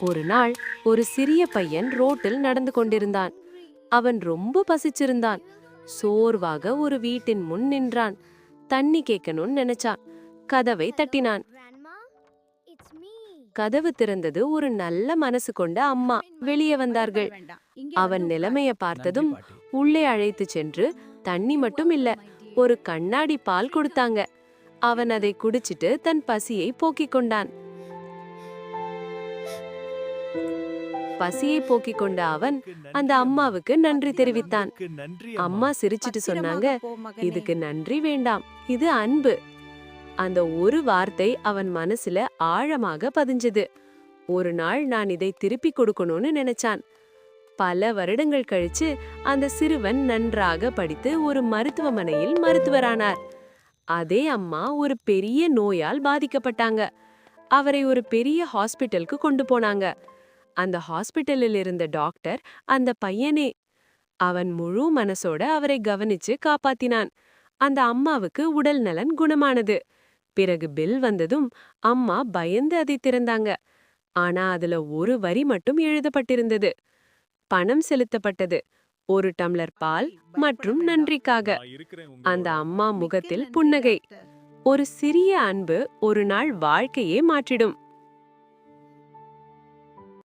ஒரு நாள் ஒரு சிறிய பையன் ரோட்டில் நடந்து கொண்டிருந்தான். அவன் ரொம்ப பசிச்சிருந்தான். சோர்வாக ஒரு வீட்டின் முன் நின்றான். தண்ணி கேட்கணும்னு நினைச்சான். கதவை தட்டினான். கதவு திறந்தது. ஒரு நல்ல மனசு கொண்ட அம்மா வெளியே வந்தார்கள். அவன் நிலைமைய பார்த்ததும் உள்ளே அழைத்து சென்று தண்ணி மட்டும் இல்ல, ஒரு கண்ணாடி பால் கொடுத்தாங்க. அவன் அதை குடிச்சிட்டு தன் பசியை போக்கிக் கொண்டான். பசியை போக்கிக் கொண்ட அவன் அந்த அம்மாவுக்கு நன்றி தெரிவித்தான். அம்மா சிரிச்சிட்டு சொன்னாங்க, இதுக்கு நன்றி வேண்டாம், இது அன்பு. அந்த ஒரு வார்த்தை அவன் மனசுல ஆழமாக பதிஞ்சது. ஒரு நாள் நான் இதை திருப்பி கொடுக்கணும்னு நினைச்சான். பல வருடங்கள் கழிச்சு அந்த சிறுவன் நன்றாக படித்து ஒரு மருத்துவமனையில் மருத்துவரானார். அதே அம்மா ஒரு பெரிய நோயால் பாதிக்கப்பட்டாங்க. அவரை ஒரு பெரிய ஹாஸ்பிட்டலுக்கு கொண்டு போனாங்க. அந்த ஹாஸ்பிட்டலில் இருந்த டாக்டர் அந்த பையனே. அவன் முழு மனசோட அவரை கவனிச்சு காப்பாத்தினான். அந்த அம்மாவுக்கு உடல் நலன் குணமானது. பிறகு பில் வந்ததும் அம்மா பயந்து அதை திறந்தாங்க. ஆனா அதுல ஒரு வரி மட்டும் எழுதப்பட்டிருந்தது. பணம் செலுத்தப்பட்டது, ஒரு டம்ளர் பால் மற்றும் நன்றிக்காக. அந்த அம்மா முகத்தில் புன்னகை. ஒரு சிறிய அன்பு ஒரு நாள் வாழ்க்கையே மாற்றிடும்.